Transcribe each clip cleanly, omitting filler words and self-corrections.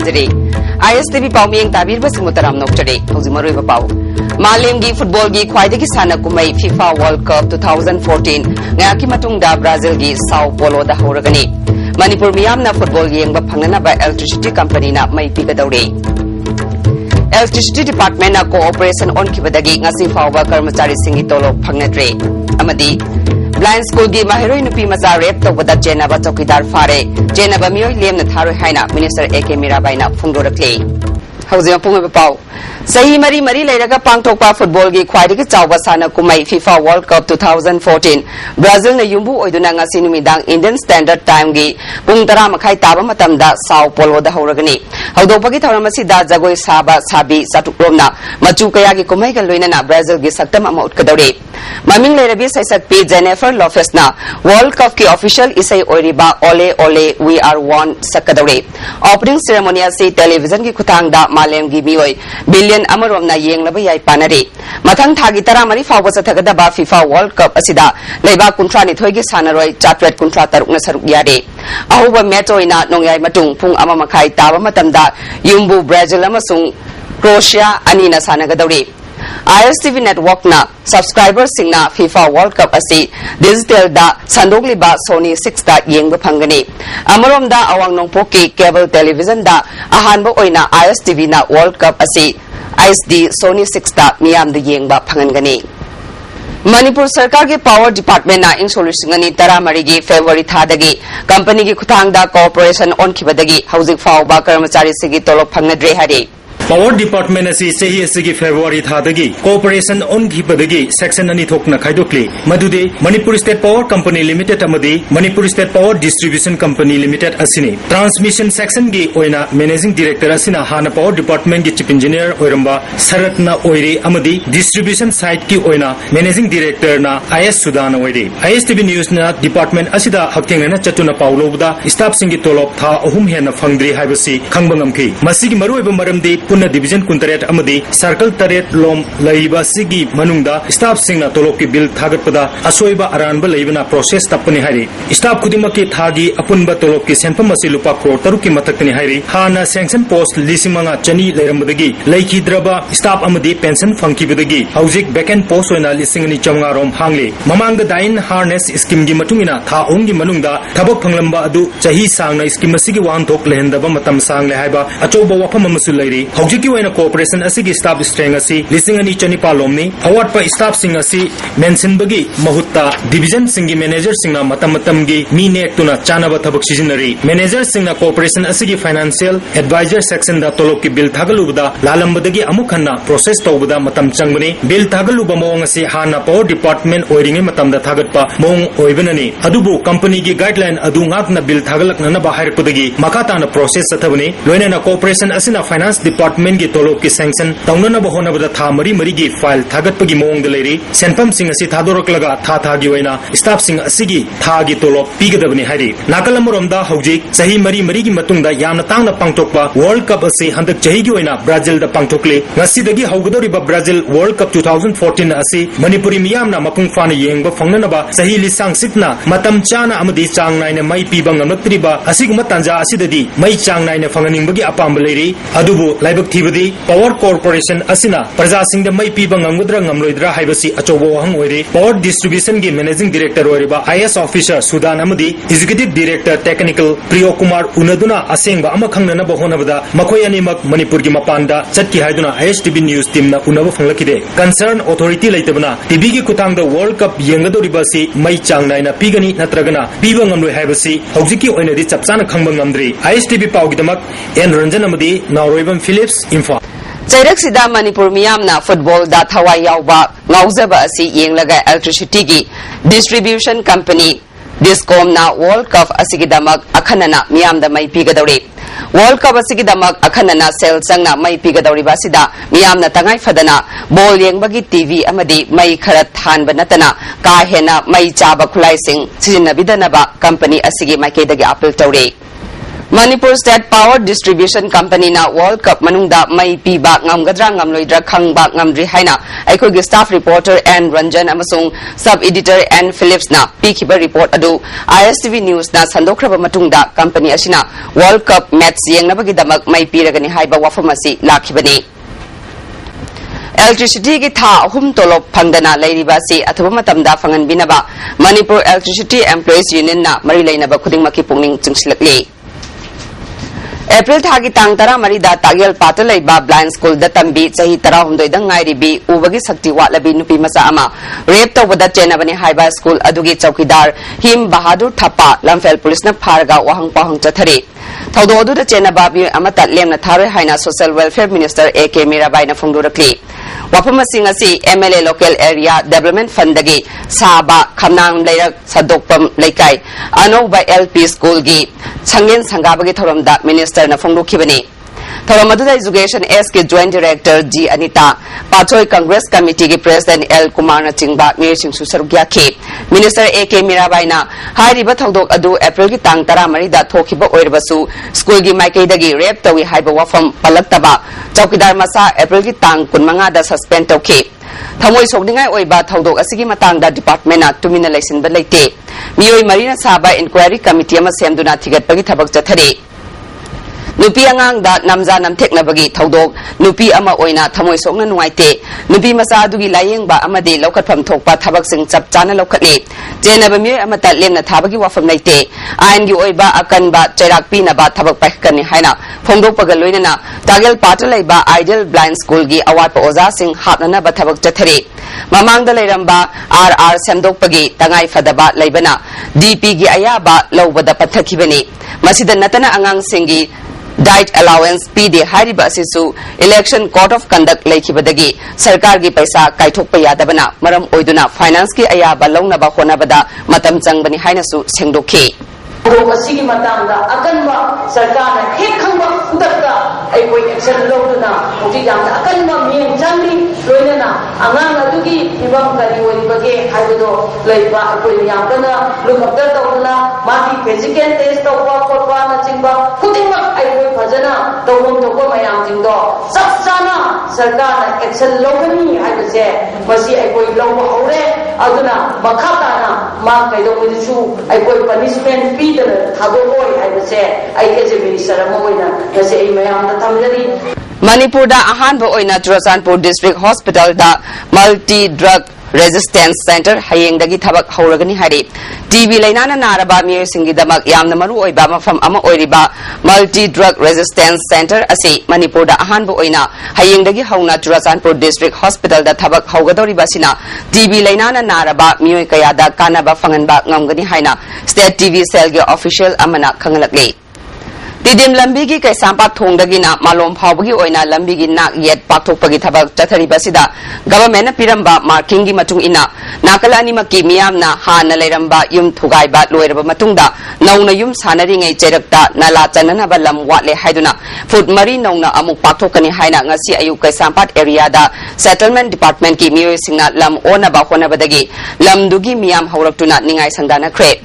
ꯊꯝꯖꯔꯤ ISTV ꯄꯥꯎꯃꯤꯌꯦꯡ ꯇꯥꯕꯤꯔꯕ ꯁꯤꯡꯃꯨꯇꯔꯥꯝ ꯅꯣꯛꯆꯔꯤ ꯍꯧꯖꯤꯛ ꯃꯔꯨꯑꯣꯏꯕ ꯄꯥꯎ ꯃꯥꯂꯦꯝꯒꯤ ꯐꯨꯠꯕꯣꯜꯒꯤ ꯈ꯭ꯋꯥꯏꯗꯒꯤ ꯁꯥꯟꯅ ꯀꯨꯝꯍꯩ FIFA World Cup 2014 ꯉꯥꯏꯍꯥꯛꯀꯤ ꯃꯇꯨꯡꯗ ꯕ꯭ꯔꯥꯖꯤꯜꯒꯤ ꯁꯥꯎ ꯄꯣꯂꯣꯗ ꯍꯧꯔꯒꯅꯤ ꯃꯅꯤꯄꯨꯔ ꯃꯤꯌꯥꯝꯅ ꯐꯨꯠꯕꯣꯜ ꯌꯦꯡꯕ ꯐꯪꯅꯅꯕ ꯏꯂꯦꯛꯇ꯭ꯔꯤꯁꯤꯇꯤ ꯀꯝꯄꯅꯤꯅ ꯃꯩ ꯄꯤꯒꯗꯧꯔꯤ इलेक्ट्रिसिटी डिपार्टमेंट कोऑपरेशन ओनखिबदगी ngasi फावबा कर्मचारीसिंगी तोलोब फंगनद्रे अमदी ब्लाइंड स्कूल की महिरोई नुपी मचा रेप तौबदा जेनबा चौकीदार फारे जेनबा मियोय लेमना थारोय हाइना मिनिस्टर एके मीराबाईना फुंगदोरखले हौजे पुंगबा पाव सही मरी मरी लेरगा पांगथोकपा फुटबॉल की ख्वाइदगी चावबा साना कुमाई FIFA World Cup 2014 ब्राजील ने युम्बु ओइदुना ngasi नुमिदांग इंडियन स्टैंडर्ड टाइम की पुंग 10 मखाई ताबा मतमदा साउ पोलोदा हौरगनी हौदोपगी थौरमसिदा जगोय साबा साबी साटुक्रोमना मचु कयागी कुमाईगा लोइनना ब्राजील की सक्तम अमा उटकदौरे ममिंग लेरबी सैसक्पी जेनिफर लोपेसना वर्ल्ड कप की ऑफिशियल इसै ओइरिबा ole ole we are one सकदौरे ओपनिंग सेरेमोनी से टेलीविजन की खुतांगदा मालेम की मियोय बिलियन अमरोमना येंगलबा याय पानरे मथंग थागी 13 फावबा चथगदबा FIFA World Cup असिदा लेबा 19 की सानरोय 493 सरुक यारे अहुबा मैच ओइना नोंयाय मतुंग पुंग अमा मखाई ताबा मतमदा युम्बु ब्राजील अमसुंग क्रोएशिया अनीना सानगदौरे ISTV network na subscriber singna FIFA World Cup asi digital da sandogliba Sony 6 da yengba phangani amarom da awang nongpoki cable television da ahanba oina ISTV na World Cup asi ISD Sony 6 da miyam da yengba phangangani Manipur सरकार के power department ना इंसोल्यूशन तरा मरी की February थादगी company की खुतांगदा cooperation ओनखिबदगी हौजिक फावबा कर्मचारी सिगी तोलोब फंगनद्रे हरे power department असी सही असगी फेब्रुआरी थादगी कोऑपरेशन ओनखिबदगी सेक्शन अनि थोकना खाइदोक्ली मदुदे Manipur state power company limited अमदी Manipur state power distribution company limited असिनी ट्रांसमिशन सेक्शन की ओइना मैनेजिंग डायरेक्टर असिना हाना पावर डिपार्टमेंट की चीफ इंजीनियर ओइरंबा शरतना ओइरे अमदी डिस्ट्रीब्यूशन साइट की ओइना मैनेजिंग डायरेक्टर ना IS सुदान ओइरे ISTV न्यूज ना डिपार्टमेंट असिदा हक्तेंगना चतुना पावलोबदा स्टाफ सिंगी तोलोब था अहुम हेना फंगद्री हाइबसी खंगबंगमखी मसिगी मरुइबा मरमदी पुन्ना डिवीजन कुंतरेट अमदी सर्कल तरेट लोम लईबा सिगी मनुंगदा स्टाफ सिंगना तोलोब की बिल थागतपदा असोइबा अरानबा लईबना प्रोसेस तपने हाइरी स्टाफ खुदिमकी थागी अपुनबा तोलोब की सेंफम असि लुपा करोड़ 3 की मतकतनी हाइरी हाना सैंक्शन पोस्ट 5,500 लेरमबदगी लईखिद्रबा स्टाफ अमदी पेंशन फंगखिबदगी हौजिक वैकेंट पोस्ट ओइना 5,500 रोम हांगले ममांग दाइन हार्नेस स्कीम की मतुंगिना था ओंगी मनुंगदा थबक फंगलंबा अदु चही सांगना स्कीम असिगी वांथोक लेहंदबा मतम सांगले हाइबा अचौबा वफम अमसु लईरी हौजिकी ओइना कोऑपरेशन असिगी स्टाफ स्ट्रेंग असि 2,294 लोमनी अवाटपा स्टाफ सिंग असि मेंशनबगी महुत्ता डिवीजन सिंगी मैनेजर सिंगना मतमतमगी मी नेक्तुना चानबा थबक सिजिनरी मैनेजर सिंगना कोऑपरेशन असिगी फाइनेंशियल एडवाइजर सेक्शन दा तोलोब की बिल थागलुबदा लालंबदगी अमुखन्ना प्रोसेस तौबदा मतम चंगबनी बिल थागलुबा मोंग असि हाना पावर डिपार्टमेंट ओइरिंगे मतमदा थागतपा मोंग ओइबननी अदुबु कंपनी की गाइडलाइन अदु ngakna बिल थागलकनना हाइरपदगी मखाताना प्रोसेस चथबनी लोइना कोऑपरेशन असिना फाइनेंस डिपार्टमेंट की तोलोब की सैंक्शन तौननब होनबदा था मरी मरी की फाइल थागतपगी मोंग लेरी सेंफम सिंग असि थादोरकलगा था थागी ओइना स्टाफ सिंग असिगी थागी तोलोब पीगदबनी हाइरी नाकल अमरोमदा हौजिक सही मरी मरी की मतुंगदा यामना तांगना पांगथोकपा वर्ल्ड कप असि हंदक चही की ओइना ब्राजील दा पांगथोकले ngasiदगी हौगदोरिबा ब्राजील वर्ल्ड कप 2014 असि मणिपुरी मियामना मपुंग फाना येंगबा फंगननबा सही लिसांग सिकना मतम चाना अमदी चांग नाइना मई पीबा ngamnaktriba asiguma tanja asidadi मई चांग नाइना फंगनिंगबगी अपाम लेरी अदुबु लाइबक थीबदी पावर कॉर्पोरेशन असिना प्रजा सिंह मई पीबा ngamgudra ngamloidra haibasi अचौबो वहंग ओइरे पावर डिस्ट्रीब्यूशन की मैनेजिंग डायरेक्टर ओइरिबा IS ऑफिसर सुदान अमदी executive director technical Priyo Kumar उनदुना असेंगबा अमा खंगनना बहोनबदा मखोय अनिमक मणिपुर की मपानदा चटकी हाइदुना ISTV न्यूज टीम ना उनब फंगलखिदे कंसर्न अथॉरिटी लेतबना टीवी की खुतांगदा वर्ल्ड कप येंगदोरिबासी मई चांग नाइना पीगनी नत्रगना पीबा ngamloi haibasi हौजिकी ओइनदि चपचाना खंगबा ngamdri ISTV पावगिदमक एन रंजन अमदी नारोइबम फिलिप्स इम्फा चैरक्सिदा मणिपुर मियामना फुटबॉल दा थवाई यावबा ngawjaba asi yenglaga electricity की डिस्ट्रीब्यूशन कंपनी डिस्कॉम ना वर्ल्ड कप असिगिदमक अखनना मियामदा मई पीगदौरे वर्ल्ड कप असिगिदमक अखनना सेल संगना मई पीगदौरिबासिदा मियामना तंगाई फदना बॉल येंगबगी टीवी अमदी मई खरत थानबा नतना का हेना मई चाबा खुलाइसिंग सिजिनबिदनबा कंपनी असिगी माइकेदगी अपील तौरे Manipur State Power Distribution Company na World Cup manungda mai piba ngamgadra ngamloidra khangba ngamdri haina aikogi staff reporter and Ranjan amasung sub editor and Phillips na pikhiba report adu ISTV News na sandokraba matungda company asina World Cup match yengnabagi damak mai piragani haiba wafamasi lakhibani Electricity ki tha ahum tolop phangdana leiriba si athuba matamda phangan binaba Manipur Electricity Employees Union na mari leinaba khudingmaki pungning chungsilakli April thagi tang tara marida tagel patalai ba blind school da tambi chahi tara humdoi da ngairi bi ubagi sakti watlabi nupi masa ama rape to wada chenabani high school adugi chowkidar him bahadur thapa lamfel police na pharga wahang pahang chathari thodo adu da chenaba bi amata lemna thare haina social welfare minister AK Mirabai na phongdurakli wapama singa si MLA local area development fund dagi saba khamnang leirak sadokpam leikai anoba LP school gi changen sangabagi thoramda minister na phongdukhibani thoramadu education SK joint director G Anita Pachoi Congress committee gi president L Kumar na chingba mirsing susarugya khi minister AK Mirabai na hairiba thodok adu April gi tang 13 da thokhiba oirbasu school gi maikei dagi rape tawi haiba wafam palaktaba chowkidar masa April gi tang 15 da suspend tawkhi thamoi sokningai oiba thodok asigi matangda department na tumina laisinba leite mioi marina saba inquiry committee ama semduna thigatpagi thabak chathari nupi angang da namza namtheknabagi thodok nupi ama oina thamoi sokna nuaite nupi masa adugi layengba amade lokatpham thokpa thabak sing chap chana lokhatli jenaba mioi amata lemna thabagi wafam leite ain gi oiba akanba chairak pinaba thabak paikani haina phongdokpaga loinana tagel patalaiba ideal blind school gi awat pa oza sing hapnana ba thabak chathari mamangda leiramba RR semdokpagi tangai fadaba leibana DP gi ayaba lobada pathakibani masida natana angang singi diet allowance PD hariba asisu election court of conduct lekhibadagi sarkar gi paisa kaithokpa yadabana maram oiduna finance ki ayaba launaba honabada matam changbani hainasu sengdokhi asigi matangda akanba sarkarna hek khangba udakta ai koi action loduna uji jamda akanba mien changri loinana angang adugi ibam kari oibage haido leiba koi yamdana lukapta tawduna magi physical test tawwa khotwa na chingba kudingma ai koi phajana tawbom tawba mayam jingdo sapsana sarkarna action logani haibase masi ai koi lawba hore aduna makhatana ma kaido mudisu ai koi punishment pi Manipur da ahanba oina Churachandpur District Hospital da multi drug resistance center hayeng dagi thabak hauragani hari TB lainana naraba mier singi damak yamna maru oiba mafam ama oiriba multi drug resistance center asi Manipur da ahanba oina hayeng dagi hauna Churachandpur District Hospital da thabak haugadori basina TB lainana naraba mioi kaya da kanaba fanganba ngamgani haina state TV cell ge official amana khangalakle Tidim lambi gi kai sampa thongdagi na malom phawbagi oina lambi gi nak yet pathokpagi thabak chathari basida government na piramba marking gi matung ina nakalani makki miyam na ha na leiramba yum thugai ba loiraba matungda nauna yum sanari ngai cherakta nala chanana ba lam watle haiduna food mari nauna amuk pathokani haina ngasi ayuk kai sampat area da settlement department ki miyoi singna lam ona ba hona badagi lamdugi miyam hawraktuna ningai sangdana kre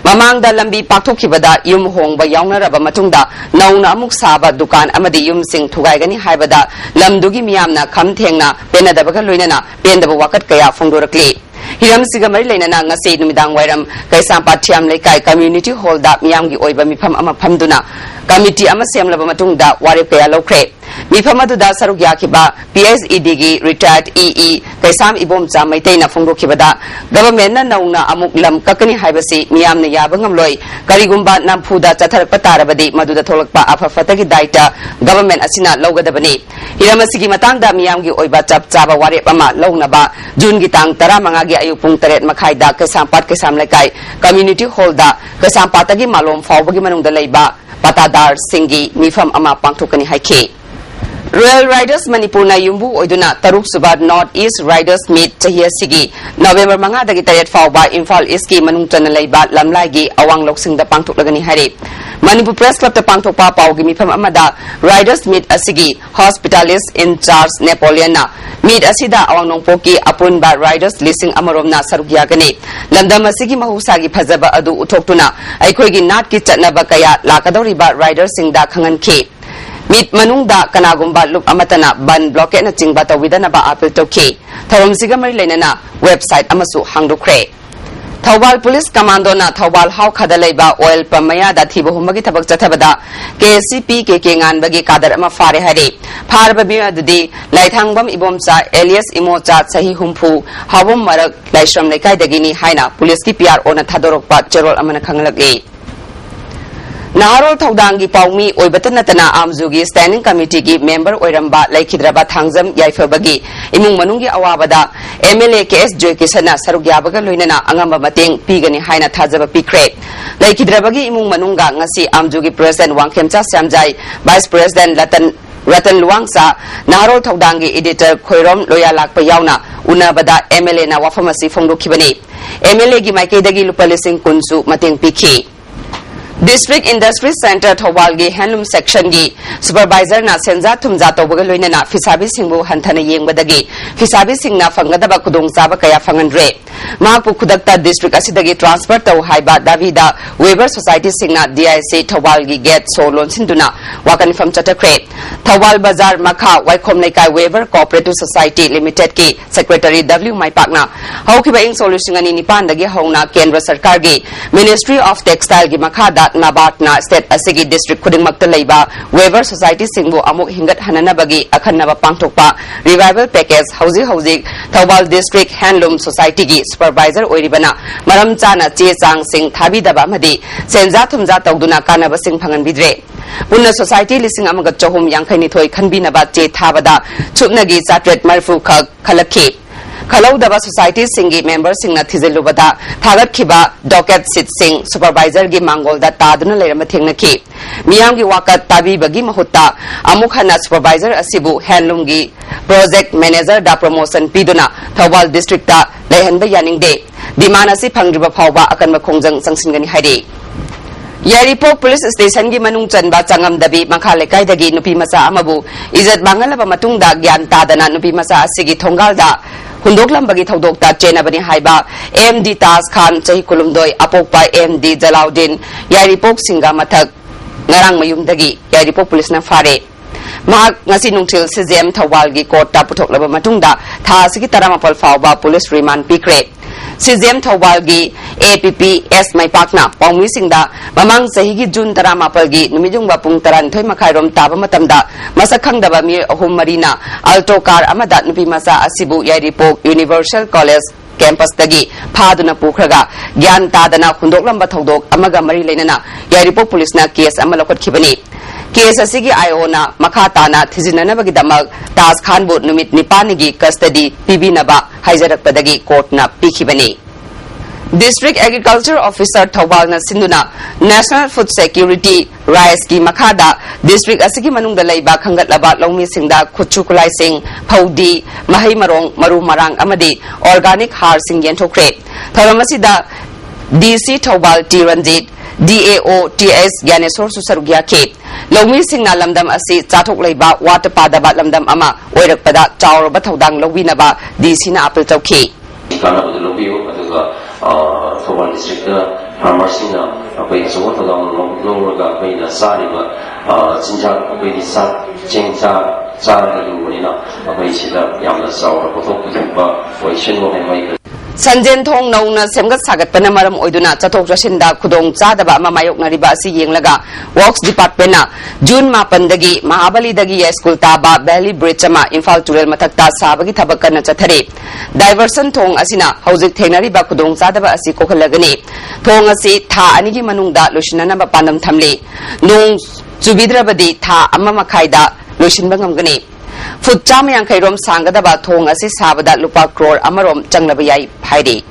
Mamangda lambi pakthokibada yum hongba yaunaraba matungda nauna amuk saba dukan amadi yum sing thugaigani haibada lamdugi miyamna khamthengna penadabaga loinana pendaba wakat kaya phongdorakli hiram siga mari leinana ngase numidang wairam kaisampa thiam leikai community hall da miyamgi oiba mifam ama phamduna committee ama semlaba matungda warep kaya lokre mifam aduda saruk yakiba PSED gi retired EE kaisam ibom cha maitei phongdokibada government na nauna amuk lam kakani haibasi miyamna yabangam loi karigumba namphuda chatharakpa tarabadi maduda tholakpa afafatagi daita government asina logadabani hiramasigi matangda miyamgi oiba chap chaba warep ama lognaba June gi tang 15 gi ayuk pung 8 makhai da kasampat kasam lekai community hall da kasampatagi malom phawbagi manungda leiba patadar singi mifam ama pangthokani haikhe Royal Riders Manipur na yumbu oiduna taruk suba North East Riders Meet chahi asigi November 5 dagi 8 fauba Imphal East ki manung chana leiba lamlai gi awang loksing da pangthoklagani hari Manipur Press Club ta pangthokpa paugi mifam amada Riders Meet asigi Hospitalist in Charge Napoleon na Meet asida awang nongpoki apunba Riders lising amarom na sarugyagani lamdam asigi mahusagi phajaba adu uthoktuna aikoi gi nat ki chatnaba kaya lakadoriba Riders singda khangan ki Meet manungda kanagumba look amatana ban blockade na chingba tawidana ba appeal toki thorom siga mari lenana website amasu hangdukre Thawal Police Commando na Thawal How Khadaleiba Oil Pamaya da thibo humagi thabak chathabada KCP KK ngan bagi kadar ama fare hari pharbabi adudi laithangbam ibomcha alias imocha sahi humpu hawum marak laishram lekai dagini haina police ki PRO na thadorokpa cherol amana khanglakli Naharol Thaudangi Paumi Oibatanatana Amzugi Standing Committee ki member Oiramba Laikhidraba Thangzam Yaifabagi Imung Manungi Awabada MLA KS Joy Kisana Sarugyabaga Luinana Angamba Mateng Pigani Haina Thazaba Pikre Laikhidrabagi Imung Manunga Ngasi Amzugi President Wangkemcha Samjai Vice President Ratan Luangsa Naharol Thaudangi Editor Khoirom Loya Lakpa Yauna Unabada MLA na Wafamasi Fongdokibani MLA gi Maikedagi Lupalising Kunsu Mateng Piki District Industry Center Thawalgi Handloom Section gi Supervisor na Senja Thumja Tobaga Loinana Fisabi Singbu Hantana Yengbadagi Fisabi Singna Fangadaba Kudong Saba Kaya Fangandre Mahapu Kudakta District Asidagi Transfer Taw Haiba Davida Weber Society Singna DIC Thawalgi Get Solon Sinduna Wakanifam Chatakre Thawal Bazar Makha Waikhom Laikai Weber Cooperative Society Limited ki Secretary W Maipakna Haukiba Ing Solution ani Nipandagi Hauna Kendra Sarkar gi Ministry of Textile gi Makha Nabatna State Asigi District Kudingmakta Leiba Weber Society Singbu Amuk Hingat Hananabagi Akhanaba Pangtokpa Revival Package Hauzi Thawal District Handloom Society gi Supervisor Oiribana Maram Chana Che Chang Sing Thabidaba Madi Senja Thumja Tawduna Kanaba Sing Phangan Bidre Punna Society Lising Amaga Chohum Yankani Thoi Khanbinaba Che Thabada Chupnagi Chatret Marfu Khalaki Khalawdaba Society Singi member Singna Thizilubada Thagat Kiba Docket Sit Sing Supervisor gi Mangol da Taduna Lerama Thengnaki Miyamgi Wakat Tabi Bagi Mahutta Amukhana Supervisor Asibu Handloom gi Project Manager da Promotion Piduna Thawal District da Lehanba Yaningde Dimanasi Phangriba Phawba Akanma Khongjang Sangsingani Haidi Yaripok Police Station gi manung chanba changam dabi makha lekai dagi nupi masa amabu izat bangalaba matungda gyan tadana nupi masa asigi thongalda hundoklam bagi thodokta chenabani haiba MD Tas Khan chahi kulumdoi apokpa MD Jalaudin Yaripok singa mathak ngarang mayumdagi Yaripok Police na fare Mahak ngasi nungtil CJM Thawal gi court ta putoklaba matungda tha asigi taramapal fawba police remand pikre CJM Thawal gi APPS Maipakna Pawmi Singda Mamang Sahigi June Taramapal gi Numijung Bapung Taran Thoi Makhairom Taba Matamda Masakhangdaba Mi Ahum Marina Alto Car Amada Nupi Masa Asibu Yaripok Universal College Campus Dagi Phaduna Pukhraga Gyan Tadana Hundoklamba Thodok Amaga Mari Lenana Yaripok Police na case amalokot khibani Case asigi Iona Makhatana Thizinanabagi Damak Tas Khan bu numit nipanigi custody pibinaba haijarakpadagi court na pikhibani District Agriculture Officer Thawal na Sinduna National Food Security Rice ki Makhada District asigi manungda leiba khangatlaba longmi singda khuchukulai sing phaudi mahai marong maru marang amadi organic har sing yenthokre thoramasida DC Thawal Tiranjit DAO TS Gyanesor Susarugya ke Longmi Singna Lamdam Asi Chathok Leiba Watapadaba Lamdam Ama Oirakpada Chauraba Thodang Lowinaba DC na apel tawki Kana Lobiyo aduga Thawal District Farmer Singna apai so thodang longraga apai na sariba chinjak apai di sa chengcha chara luina apai sida yamna saura pothok ba oishin mo mai Sanjen Thong Nauna Semgat Sagat Panamaram Oiduna Chathok Rashinda Kudong Chadaba Mamayok Nariba Asi Yenglaga Works Department na June Mapandagi Mahabali Dagi School Taba Valley Bridge ama Imphal Turel Matakta Sabagi Thabak na Chathare Diversion Thong Asina Hauzik Thengnariba Kudong Chadaba Asi Kokhalagani Thong Asi Tha Anigi Manungda Lushinanaba Pandam Thamli Nung Chubidrabadi Tha Amma Makhaida Lushinba Ngamgani Food Cham Yang Kairom Sangadaba Thong Asi Sabada Lupa Crore Amarom Changlaba Yai Haidi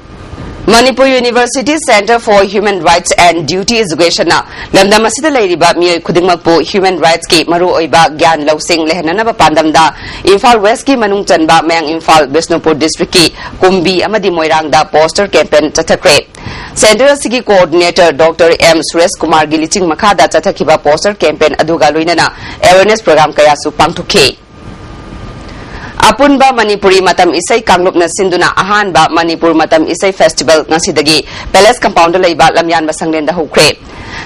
Manipur University Center for Human Rights and Duty Education na lamdam asida leiriba miyoi khudingmakpu human rights ki maru oiba gyan lawsing lehananaba pandamda Imphal West ki manung chanba mayang Imphal Bisnupur District ki Kumbi amadi Moirangda poster campaign chathakre. Center asigi coordinator Dr. M. Suresh Kumar Giliching Makada chathakiba poster campaign aduga loinana awareness program kayasu pangthukhe. Apunba Manipuri Matam Isai Kangluk na Sinduna Ahanba Manipur Matam Isai Festival ngasidagi Palace Compound Laiba Lamyan Basanglen da Hukre.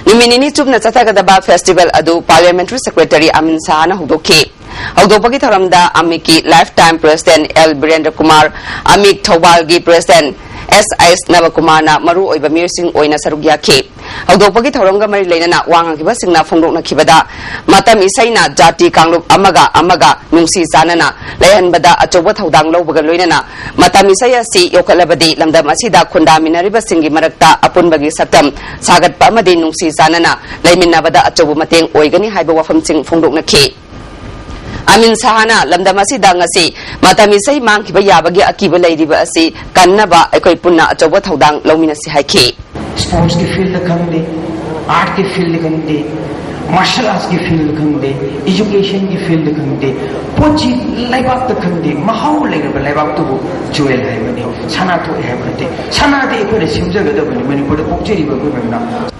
Niminini Chub na Chatagadaba Festival adu Parliamentary Secretary Amin Sahana Hudokhe. Hudopagi Tharamda Amiki Lifetime President L. Birendra Kumar Amik Thobalgi President S.I.S. Navakumana Maru Oiba Mirsing Oina Sarugyake. Hudopagi Tharonga Mari Lenana Wangakiba Singna Fungrok Kibada Matam Isaina Jati Kangluk Amaga Nungsi Zanana Lehan Bada Achoba Thaudang Lobaga Loinana Matam Isaya Si Yokalabadi Lamdam Asida Kunda Minariba Singi Marakta Apunbagi Satam Sagat Pamadi Nungsi Zanana Laymin Bada Achobu Mateng Oigani Haiba Wafam Sing Fungrok Nake. Amin Sahana lamdamasi dangasi matamisai mangkiba yabagi akiba leiriba asi kannaba ekoi punna achoba thodang lawminasi haike. Sports की field खंडे, art की field खंडे, martial arts की field खंडे, education की field खंडे, पोची लाइबाक तक खंडे, महाव लेकर लाइबाक तो जुएल है मने, सना तो है मने, सना दे कोई सिमजा गदा बने मने कोई पोक्चेरी बगु बना.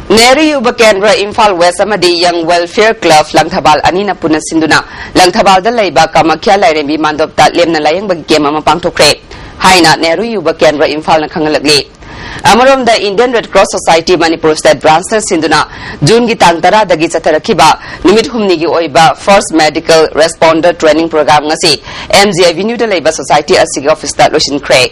Nehru Yuba Kendra Imphal West amadi Young Welfare Club Langthabal anina puna sinduna Langthabal da laiba Kamakya lairembi mandopta lemna layang bagi game ama pangthokre haina Nehru Yuba Kendra Imphal na khangalagli. Amarom the Indian Red Cross Society Manipur State Branch Sinduna June gi tang tara dagi chatarakiba numit humni gi oiba First Medical Responder Training Program ngasi MG Avenue da laiba Society asigi office da loshin kre.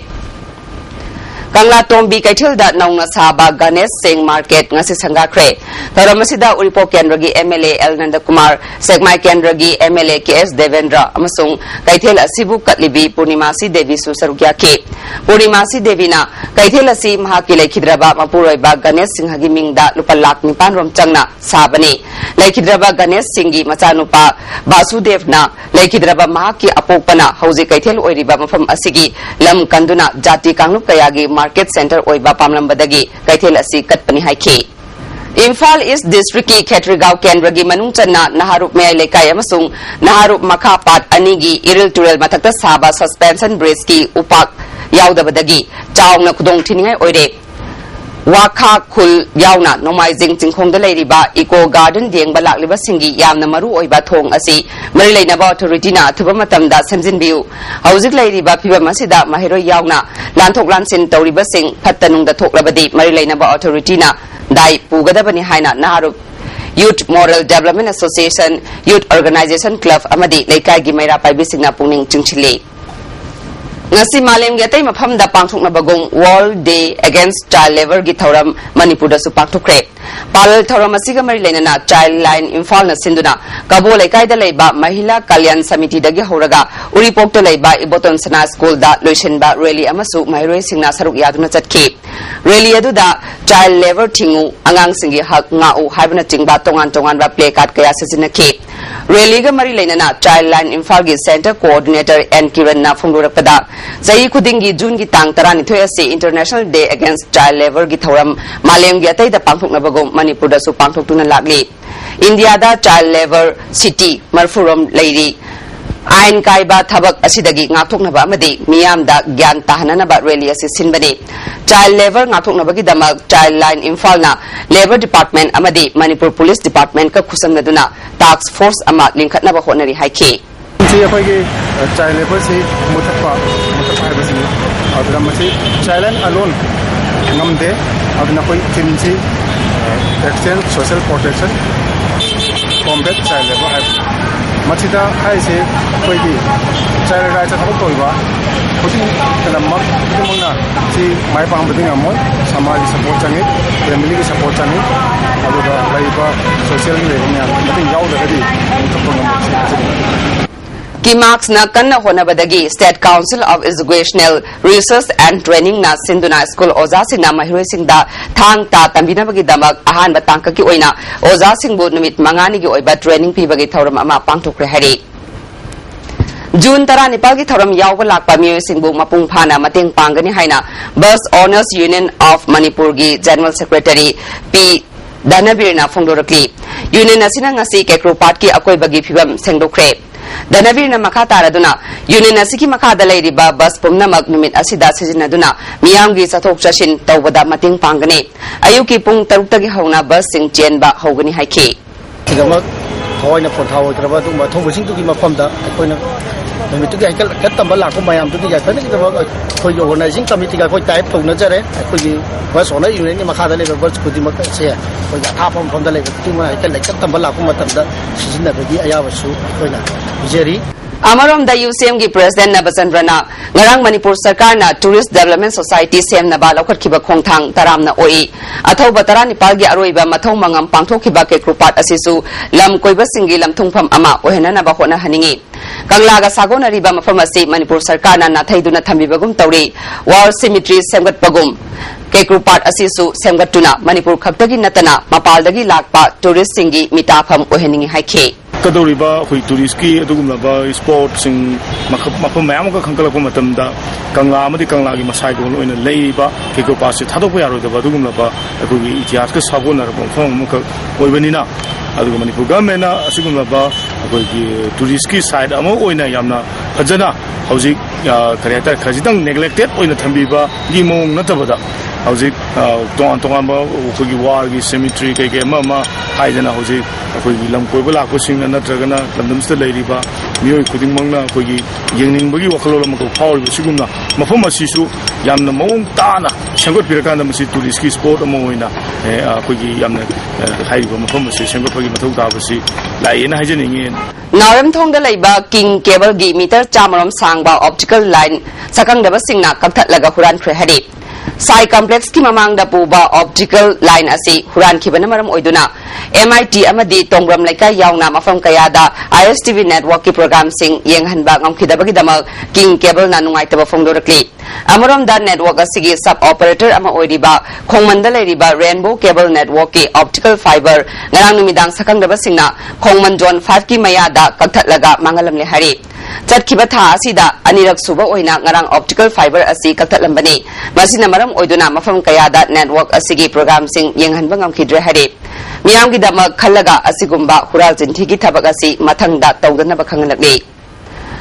Kangla Tombi Kaitil da Nauna Saba Ganesh Singh Market ngasi sangakre. Taramasida Uripo Kendragi MLA L. Nandakumar, Segmai Kendragi MLA KS Devendra, Amasung Kaitil Asibu Katlibi Purnimasi Devi Susarugyake. Purnimasi Devi na Kaitil Asi Mahakile Kidraba Mapuroiba Ganesh Singh Hagiming da Lupalak Nipan Romchangna Sabani. Laikidraba Ganesh Singhi Machanupa Basudev na Laikidraba Mahaki Apopana Hausi Kaitil Oiriba Mafam Asigi Lam Kanduna Jati Kanglup Kayagi Market Center Oiba Pamlambadagi Kaitil Asi Katpani Haike. Imphal East District ki Khetrigao Kendragi Manungchanna Naharup Mayai Lekai amasung Naharup Makapat Anigi Iril Turel Matakta Saba Suspension Bridge ki Upak Yaudabadagi Chaung na Kudong Tiningai Oire Waka Kul Yauna Nomaizing Jingkhong da leiriba Eco Garden Dieng Balak Liba Singi Yamna Maru Oiba Thong Asi Marilainaba Authority na Thuba Matamda Semjinbiu Hauzik leiriba Piba Masida Mahiro Yauna Lanthok Lansin Tauriba Sing Pattanung da Thoklabadi Marilainaba Authority na Dai Pugadabani Haina Naharup Youth Moral Development Association Youth Organization Club Amadi Leikai gi Maira Paibising na Pungning Chingchile. Ngasi malem gi atai mafam da pangthokna bagong World Day Against Child Labour gi thoram Manipur da su pangthokre. Pal thoram asiga mari leinana Child Line Imphal na sinduna Kabo Leikai da leiba Mahila Kalyan Samiti dagi horaga Uripok da leiba Iboton Sana School da loishenba rally amasu Mairoi Singna saruk yaduna chatke. Rally adu da Child Labour Tingu Angang Singi Hak Ngau Haibana Tingba Tongan ba play card kaya sasinake. Rally ga mari leinana Child Line Imphal gi Center Coordinator N. Kiran na phungrurakpada Zai Kudingi June gi tang tarani thoyasi International Day Against Child Labour gi thoram malem gi atai da pangthokna bagong Manipur da su pangthoktuna lagli. India da Child Labour City Marfurom leiri Ain Kaiba Thabak asidagi ngakthoknaba amadi miyam da gyan tahananaba rally asi sinbani. Child Labour ngakthoknabagi damak Child Line Imphal na Labour Department amadi Manipur Police Department ka khusamnaduna task force ama linkhatnaba honari haike. Child labor से मुतफ़ा है बस ये और हम से child alone नम्दे अब ना कोई किन्हीं extend social protection combat child labor है मचिदा है से कोई भी child rights का कोई बा कुछ कलम मत कुछ मना सी माय पाम बदिंग अमोल समाज support चाहिए family की support चाहिए और उधर लाइफ social लेवल में मतलब याव लगी Kimax na kanna honabadagi State Council of Educational Research and Training na Sinduna School Oza Sing na Mahiroi Sing da thang ta tambinabagi damak ahan batangka ki oina Oza Sing bu numit mangani gi oiba training pibagi thoram ama pangthokre hari. June 19 gi thoram yawba lakpa miyoi singbu mapung phana mateng panggani haina Bus Owners Union of Manipur gi General Secretary P Danabirna Fongdorakli Union asina ngasi Kekrupat ki akoibagi phibam sengdokre Danabirna makha taraduna Union asiki makha da leiriba bus pumnamak numit asida sijinaduna miyamgi sathok chashin tawbada mateng panggani ayuki pung 6 tagi hauna bus sing chenba hogani haiki Hoina phone thao traba tu ma thong sing tu ki ma pham da koina mi tu ga ka tamba la ko mayam tu ga phane ki ba ko organizing committee ga ko type to na jare ko ji ba so na union ni ma kha da le ba ko di ma ka se ko ya tha pham pham da le tu ma ka le ka tamba la ko ma tam da sijin na ba di aya ba su koina jeri Amarom da UCM gi President Nabasandrana ngarang Manipur Sarkar na Tourist Development Society sem na ba lokhat khiba khongthang taram na oi athau batara nipal gi aroiba mathau mangam pangthok khiba ke krupat asisu lam koiba singi lam thungpham ama ohena na ba hona haningi Kangla ga sagona riba mafam asi Manipur Sarkar na thaiduna thambibagum tawri war cemetery semgat pagum ke krupat asisu semgatuna Manipur khaktagi natana mapaldagi lakpa tourist singi mitafam oheningi haike Kadoriba hui tourist ki adugumlaba sport sing mafam mayam ka khangkalakpa matamda kangla amadi kangla gi masai go loina leiba ke ko pasi thadokpa yaro da adugumlaba akoi itihas ka sabona ra phom muka oibanina aduga Manipur government na asigumlaba akoi gi tourist ki side amo oina yamna phajana hauji kareta khajidang neglected oina thambiba gi mong natabada hauji tongan ba akoi war gi cemetery ke ma haidana hauji akoi lam koiba lakpo singna natragana lamdamsta leiriba miyoi khuding mangna akoi yengning bagi wakhalo ma ko phawri sigumna mafam asisu yamna mong tana senggot pirakanda masi tourist ki sport amo oina akoi yamna haiba mafam asi senggot bagi mathau ta basi laina hajeningi Naram thong da laiba king cable gi meter chamarom sangba optical line sakang daba singna kakthat laga huran khre hari Sai complex ki mamang da puba optical line asi huran khibana maram oiduna MIT amadi tongram laikai yauna mafam kaya da ISTV network ki program sing yenghanba ngamkhidabagi damal king cable na nungai taba fongdorakli amarom da network asigi sub operator ama oiriba khongmanda leiriba rainbow cable network ki optical fiber ngarang numidang sakang daba singna khongman zone 5 ki maya da kakthat laga mangalam le hari Chatkhiba tha asida anirak suba oina ngarang optical fiber asi kakthatlambani masina maram oiduna mafam kaya da network asigi program sing yenghanba ngamkhidre hari miyamgi dama khallaga asigumba hural jinthi gi thabak asi mathangda tawdana bakhangalakni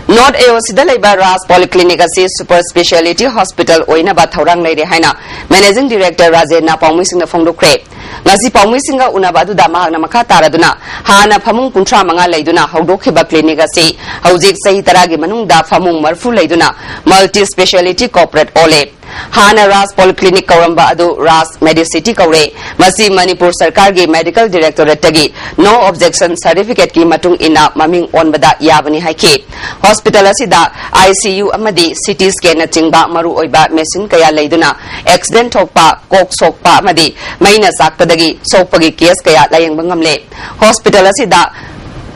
North AOC da laiba Ras Polyclinic asi super speciality hospital oina ba thaurang leire haina managing director Rajena Paumui singna fongdokre ngasi Paumui singa unabadu da mahakna makha taraduna hana phamung kunthra manga leiduna hawdokhiba clinic asi hawjik sahi taragi manungda phamung marfu leiduna multi speciality corporate ole Hana Ras Polyclinic Kauramba adu Ras Medicity Kaure Masi Manipur Sarkar gi Medical Directorate tagi no objection certificate ki matung ina maming onbada yabani haike Hospital asida ICU amadi CT scan na chingba maru oiba machine kaya leiduna accident thokpa kok sokpa amadi maina sakpadagi sokpagi case kaya layeng bangamle Hospital asida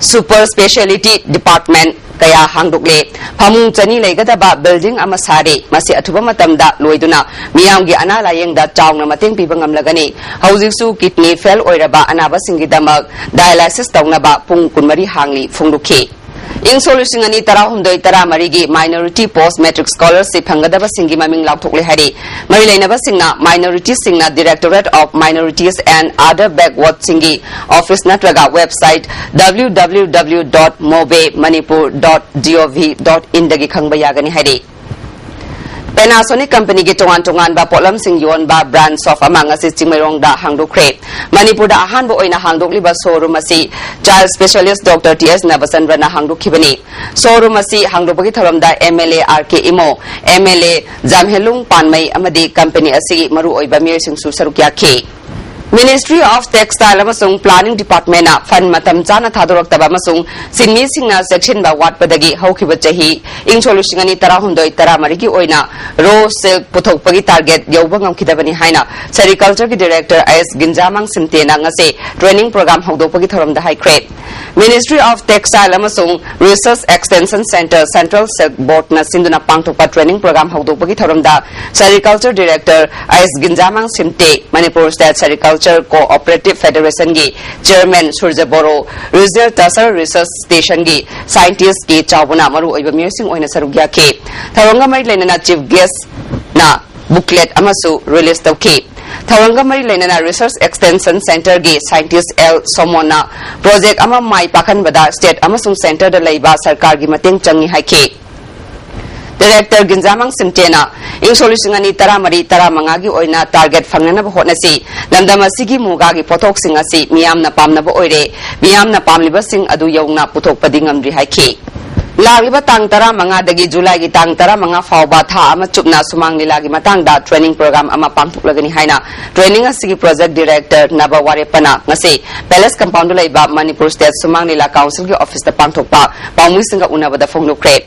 Super Speciality Department kaya hangdokle phamung chani leigadaba building ama sare masi athuba matamda loiduna miyamgi ana layengda chawna mateng pibangam lagani haujiksu kidney fail oiraba anaba singi damak dialysis tawnaba pung kunmari hangli fungdukhi ing solution ani tarahumdoi taramari gi minority post matric scholarship hangadaba singi maming laukthokle hari mari leinaba singna minority singna Directorate of Minorities and Other Backward singi office natraga website www.mobemanipur.gov.in dagi khangba yagani hari Panasonic company gi tongan ba polam sing yon ba brands of amang asi chingmairong da hangdokre Manipur da ahan bo oina hangdokli ba showroom asi child specialist Dr. TS Nabasandra na hangdokhibani showroom asi hangdokbagi thoram da MLA RK Imo MLA Jamhelung Panmai amadi company asi maru oiba mir sing su sarukya ke Ministry of Textile amasung Planning Department na fund matam chana thadoraktaba amasung sinmi singna section ba watpadagi haukiba chahi ingsolusingani tarahumdoi taramari gi oina raw silk puthokpagi target yauba ngamkhidabani haina Sericulture gi Director IS Ginjamang Simtena ngase training program hongdokpagi thoramda haikre Ministry of Textile amasung Research Extension Center Central Silk Board na sinduna pangthokpa training program hongdokpagi thoramda Sericulture Director IS Ginjamang Simte Manipur State Sericulture Agriculture Cooperative Federation gi Chairman Surja Boro Regional Tasar Research Station gi Scientist gi Chawbana maru oiba miosing oina sarugya ke Tharonga mai lenana chief guest na booklet amasu release tawki Tharonga mari lenana Research Extension Center gi Scientist L Somona project ama mai pakhan bada state amasung center da leiba sarkar gi mateng changi haike Director Ginjamang Sintena ing solution ani tara mangagi oina target fangnana ba hotna si lamdama sigi mugagi pothok singa si miyamna pamna ba oire miyamna pamliba sing adu yongna puthok padingam ri haike Lagiba tang tara manga dagi July gi tang tara manga fawba tha ama chupna sumang nilagi matang da training program ama pangthuklagani haina training asigi project director naba warepana ngasi palace compound laiba Manipur state sumang nila council gi office da pangthokpa pawmi singa unaba da fongnukre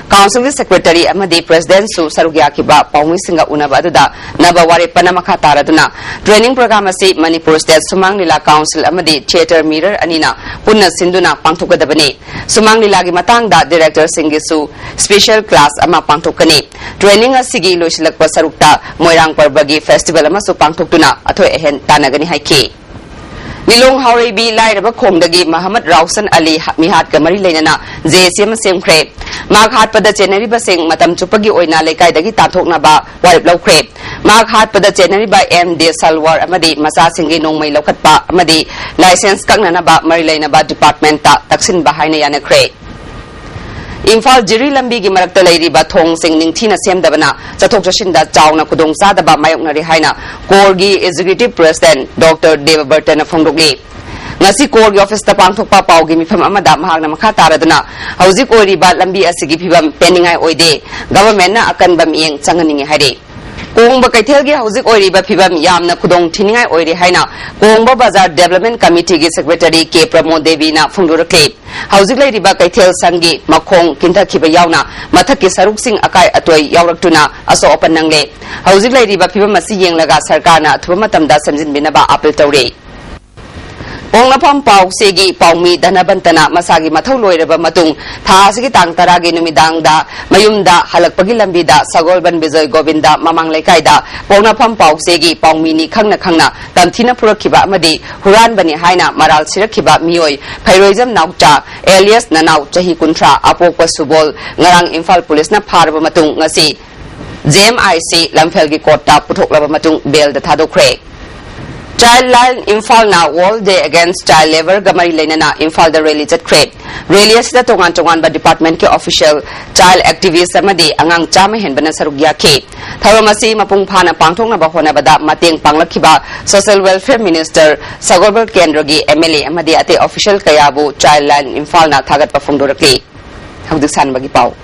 council gi secretary amadi president su sarugya kiba pawmi singa unaba aduda naba warepana makha taraduna training program asi Manipur state sumang nila council amadi theater mirror anina punna sinduna pangthokadabani sumang nila gi matang da Director Singisu special class ama pangthokani training asigi loisilakpa sarukta Moirang Parbagi festival ama su pangthoktuna athoi ehen tanagani haiki Nilong Haurebi lairaba khongdagi Muhammad Rausan Ali mihat gamari leinana JCM semkhre maghat pada January basing matam chupagi oina lekai dagi tathokna ba warip lokre maghat pada January ba MD Salwar amadi masa singi nongmai lokhatpa amadi license kangnana ba mari leina ba department ta taksin ba haina yana kre Imphal Jiri Lambi gi marakta leiriba thong sing ningthina semdabana chathok chashinda chawna khudong sadaba mayoknari haina Korgi Executive President Dr. Devabartana Phongdogli ngasi Korgi office ta pangthokpa pawgi mifam amada mahakna makha taraduna hauzik oiriba lambi asigi phibam peningai oide government na akanba mieng changaningi haire Kongba Kaithel gi hauzik oiriba phibam yamna khudong thiningai oire haina Kongba Bazar Development Committee gi Secretary K Pramod Devi na phongdorakle hauzik leiriba Kaithel sangi makhong kinthakhiba yauna mathakki saruksing akai atoi yauraktuna aso opan nangle hauzik leiriba phibam asi yenglaga sarkarna thuba matamda samjinbinaba appeal tawre Onglapam Pau Segi Paumi Danabantana Masagi Mathau loiraba matung tha asigi tang taragi numidang da mayumda halakpagi lambida Sagolban Bijoy Govinda mamang lekaida Onglapam Pau Segi Paumi ni khangna tamthina purakhiba amadi huran bani haina maral sirakhiba mioi phairoizam naucha alias nanau chahi kuntra apokpa subol ngarang Imphal Police na pharaba matung ngasi JMIC Lamfelgi Kota puthoklaba matung bail da thadokre Childline Imphal na World Day Against Child Labor gamari leinana Imphal da rally chatkre rally asida tongan ba department ke official child activist amadi angang chama henbana sarugya ke tharamasi mapung phana pangthokna ba hona bada mateng panglakhiba social welfare minister Sagolbar Kendragi MLA amadi ate official kayabu Childline Imphal na thagat pa phongdorakle haudik san bagi pau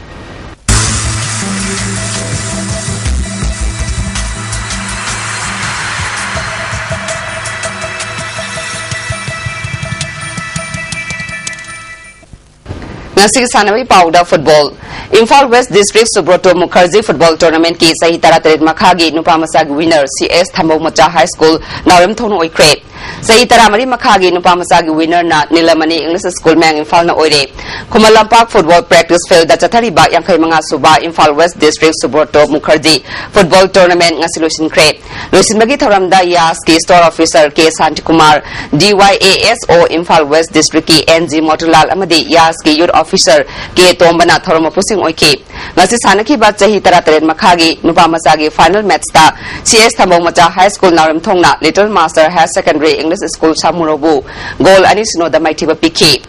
Nasi Sanawi Pauda Football Imphal West District Subroto Mukherjee Football Tournament ki sahi taratret makhagi nupamasag winner CS Thambau Macha High School Naurem Thono Oikre sahi taramari makhagi nupamasag winner na Nilamani English School Mang Imphal na oire Kumalampak Football Practice Field da chathari ba yangkai manga suba Imphal West District Subroto Mukherjee Football Tournament ngasi losin kre losin bagi thoramda Yas ki Store Officer K Santikumar DYASO Imphal West District ki NG Motilal amadi Yas ki Youth Officer K Tombana Thoroma Pusing Oiki ngasi sanaki ba chahi taratret makhagi nupamasagi final match ta CS Thambau Macha High School Naurem Thongna Little Master Higher Secondary English School Samurobu goal ani sinoda maithiba pikhi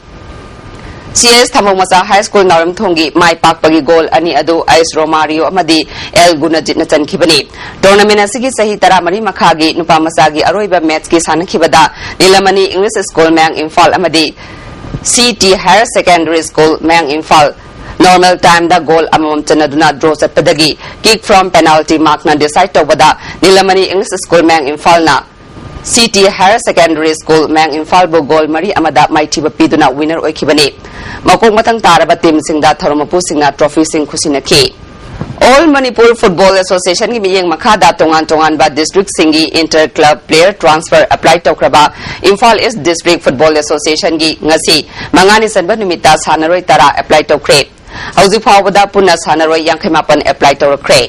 CS Thambau Macha High School Naurem Thongi mai pakpagi goal ani adu Ais Romario amadi El Gunajit na chankhibani tournament asigi sahi taramari makhagi nupamasagi aroiba match ki sanakhibada Nilamani English School Mang Imphal amadi CT Higher Secondary School Mang Imphal normal time da goal amam chanaduna draw satpadagi kick from penalty mark na decide tawada Nilamani English School Mang Imphal na CT Higher Secondary School Mang Imphal bo goal mari amada maithiba piduna winner oikhibani makong matang taraba team singda thoromapu singna trophy sing khusinakhi All Manipur Football Association ki miyeng makhada tongan ba district singi inter club player transfer apply tawkraba Imphal East District Football Association gi ngasi mangani sanba numita sanaroi tara apply tawkre hauji phawada punna sanaroi 58 apply tawkre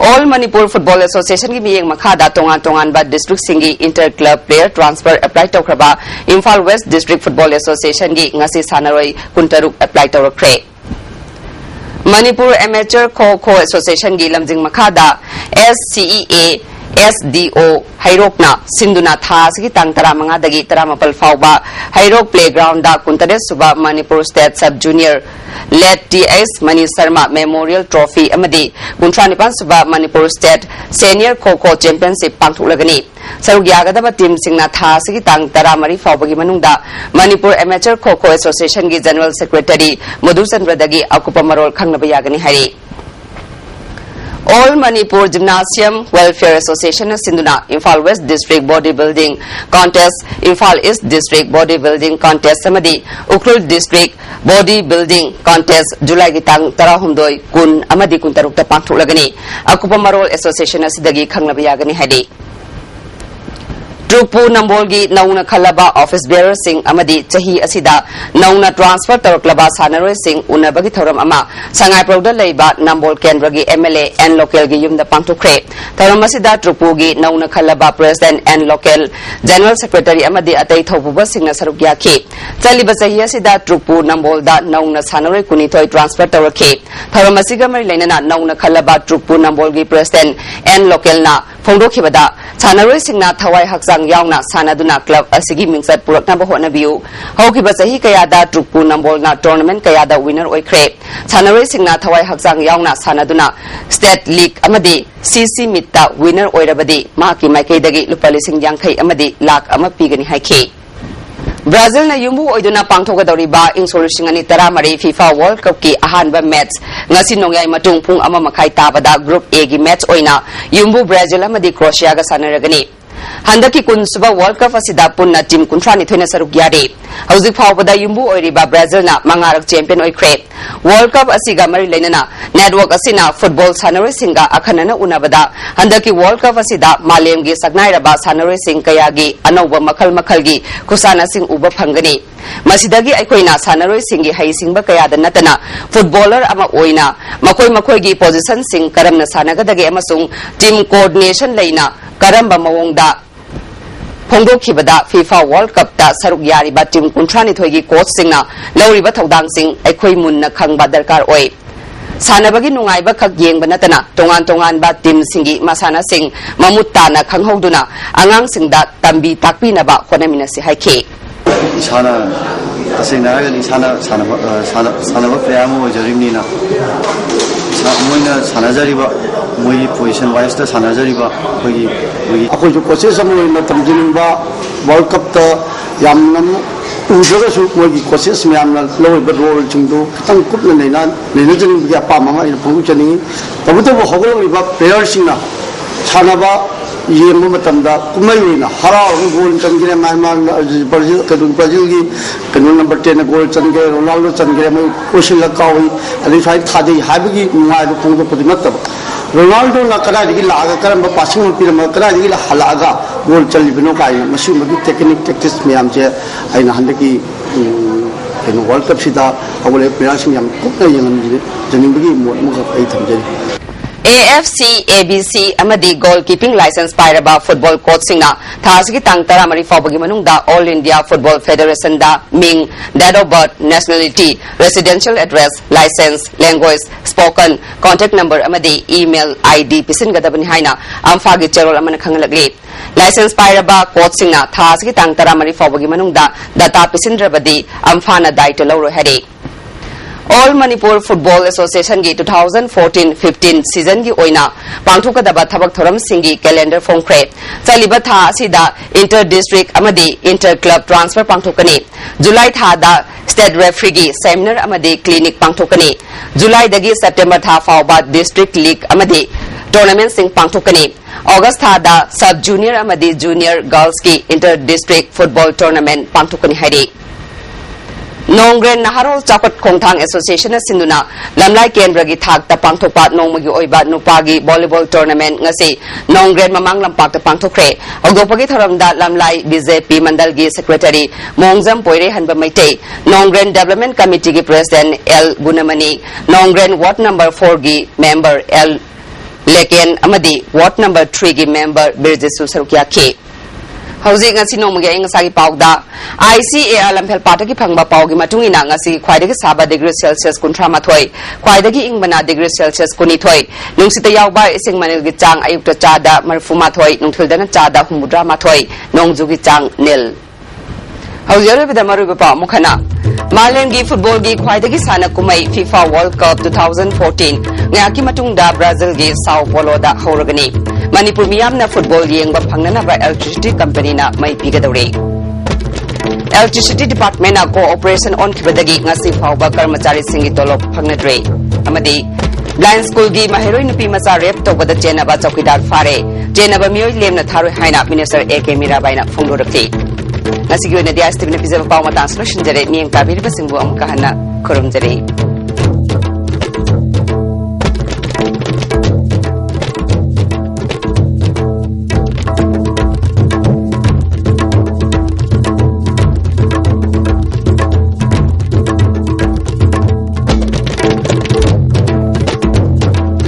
All Manipur Football Association ki miyeng makhada tongan ba district singi inter club player transfer apply tawkraba Imphal West District Football Association gi ngasi sanaroi kuntaruk apply tawrakre. Manipur Amateur Kho Association gi lamjing makhada SCEA SDO Hairokna Sinduna Tha sigi tang tara manga dagi tara mapal fauba Hairok Playground da kuntare suba Manipur State Sub Junior Led TS Mani Sarma Memorial Trophy amadi kuntranipan suba Manipur State Senior Kho Championship pangthulagani sarugyagadaba team singna tha sigi tang tara mari faubagi manungda Manipur Amateur Kho Association gi General Secretary Madhuchandra dagi akupa marol khangnaba yagani hari. All Manipur Gymnasium Welfare Association Sinduna Imphal West District Bodybuilding Contest Imphal East District Bodybuilding Contest Samadi Ukrul District Bodybuilding Contest July gitang tarahumdoi kun amadi kuntarukta pangthulagani akupa marol association asidagi khanglaba yagani hadi. Trukpu Nambolgi Nauna Khalaba Office Bearer Singh Amadi Chahi Asida Nauna Transfer Taraklaba Sanaroi Singh Unabagi Thoram Ama Sangai Prouda Leiba Nambol Kendragi MLA and Local Gi Yumda Pangtukre Thoram Asida Trukpugi Nauna Khalaba President and Local General Secretary Amadi Atay Thobuba Singh Nasarugyaki Chaliba Chahi Asida Trukpu Nambolda Nauna Sanaroi Kunitoi Transfer Tarake Thoram Asiga Mari Lainana Nauna Khalaba Trukpu Nambolgi President and Local Na Phongdokhibada Sanaroi Singh Na Thawai Hakjang Yauna Sanaduna Club Asigi Mingsat Puraknaba Honabiu Hokiba Chahi Kayada Trukpu Nambolna Tournament Kayada winner Oikre Sanaroi Singh Na Thawai Hakjang Yauna Sanaduna State League Amadi CC Mitta winner Oirabadi Maki Maikaidagi Lupali Singh Yangkai Amadi Lak Ama Pigani Haiki Brazil na yumbu oiduna pangthogadoriba insolishingani taramari FIFA World Cup ki ahanba match ngasi nongyai matung pung ama makai tabada Group A gi match oina yumbu Brazil amadi Croatia ga sanaragani handaki kunsuba World Cup asida punna team kuntrani thoina saruk yari hauzik phawbada yumbu oiriba Brazil na mangarak champion oikre World Cup asiga mari leinana network asina football sanaroi singa akhanana unabada handaki World Cup asida malemgi sagnairaba sanaroi sing kayagi anauba makhal gi kusana sing uba phangani masidagi aikoina sanaroi singi haisingba kayada natana footballer ama oina makoi gi position sing karamna sanagadagi amasung team coordination leina karamba mawongda Phongdokhibada FIFA World Cup ta saruk yariba team kuntrani thoigi coach singna lauriba thodang sing aikhoi munna khangba darkar oi sanabagi nungaiba khak yengba natana tongan ba team singi masana sing mamutta khanghoduna angang singda tambi takpina ba khonamina si haike sana tasina ga ni sana ba player mo jarimni na moina sana jariba moi position wise ta sana jariba khoi akhoi jo coaches amoina tamjinba World Cup ta yamnam ujaga su moi coaches me amna lower but role chungdo tang kup na leina jing bi apa mama ina phu chani tabu hogol ba player singna sanaba yembu matamda kumayina harao goal changire myanmar Brazil gi kanun number 10 goal changire Ronaldo changire mai koshil la kawi ali fai thadi habigi ngai bu phungdo padimat Ronaldo na kara digi laga karam ba passing pir ma kara digi halaga goal chali bino kai masu magi technique tactics myam che aina handaki kenu World Cup sida awole players yam kupna yangan janin bigi mo ai thamjari AFC ABC amadi goalkeeping license pairaba football coach singna thasigi tang taramari fawbagi manungda All India Football Federation da ming date of birth nationality residential address license language spoken contact number amadi email ID pisin gadabani haina amfagi cherol amana khangalagli license pairaba coach singna thasigi tang taramari fawbagi manungda data pisindrabadi amfana daito lawro hari All Manipur Football Association gi 2014-15 season gi oina pangthokadaba thabak thoram singi calendar phongkre chaliba tha asida inter district amadi inter club transfer pangthokani July tha da state referee gi seminar amadi clinic pangthokani July dagi September tha fawba district league amadi tournament sing pangthokani August tha da sub junior amadi junior girls gi inter district football tournament pangthokani hari Nongren Naharol Chapat Khongthang Association Sinduna Lamlai Kendragi Thak ta pangthokpa nongmagi oiba nupagi volleyball tournament ngasi Nongren Mamang Lampak ta pangthokre ogdopagi thoramda Lamlai BJP Mandalgi Secretary Mongjam Poire Hanba Maite Nongren Development Committee gi President L Gunamani Nongren Ward number 4 gi member L Leken amadi Ward number 3 gi member Birjesu Sarukya K. Housing ngasi nomge ngasagi pauda ICAR lampel pataki phangba paugi matungi na ngasi khwaidagi saba degree Celsius kunthra mathoi khwaidagi ingbana degree Celsius kuni thoi nungsita yawba ising manil gi chang ayukta chada marfuma thoi nungthildana chada humudra mathoi nongju gi chang nil Housing bida maruba pa mukhana Malem gi football gi khwaidagi sana kumai FIFA World Cup 2014 ngaki matungda Brazil gi Sao Paulo da horagani Manipur miyamna football yengba phangnana ba electricity company na mai pigadore Electricity department na cooperation on khibadagi ngasi phawba karmachari singi tolop phangnadre amadi blind school gi mahiroi nupi macha rep tobada chenaba chokidar fare chenaba miyoi lemna tharoi haina minister AK Mirabai na phongdorakli ngasi gi na ISTV na pizaba pawma tan solution jare nieng kabiri basingbu amka hana khorom jare